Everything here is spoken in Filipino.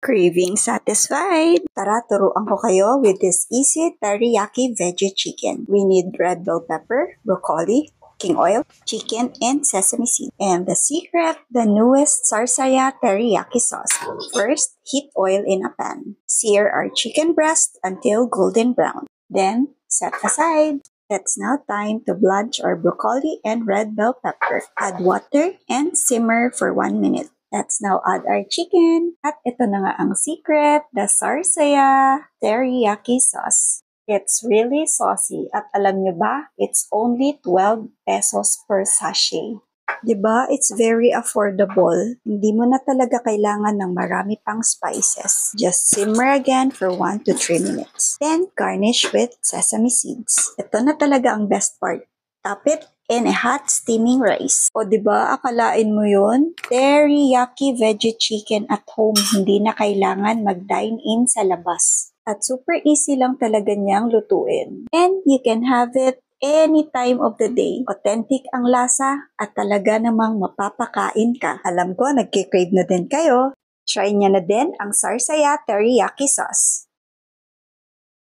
Craving satisfied! Tara, turuan ko kayo with this easy teriyaki veggie chicken. We need red bell pepper, broccoli, cooking oil, chicken, and sesame seed. And the secret, the newest Sarsaya teriyaki sauce. First, heat oil in a pan. Sear our chicken breast until golden brown. Then, set aside. It's now time to blanch our broccoli and red bell pepper. Add water and simmer for 1 minute. Let's now add our chicken. At ito na nga ang secret, the Sarsaya teriyaki sauce. It's really saucy. At alam nyo ba, it's only 12 pesos per sachet. Diba? It's very affordable. Hindi mo na talaga kailangan ng marami pang spices. Just simmer again for 1 to 3 minutes. Then, garnish with sesame seeds. Ito na talaga ang best part. Top it in a hot steaming rice. O diba, akalain mo yun? Teriyaki veggie chicken at home. Hindi na kailangan mag-dine-in sa labas. At super easy lang talaga niyang lutuin. And you can have it any time of the day. Authentic ang lasa at talaga namang mapapakain ka. Alam ko, nagkikrave na din kayo. Try niya na din ang Sarsaya teriyaki sauce.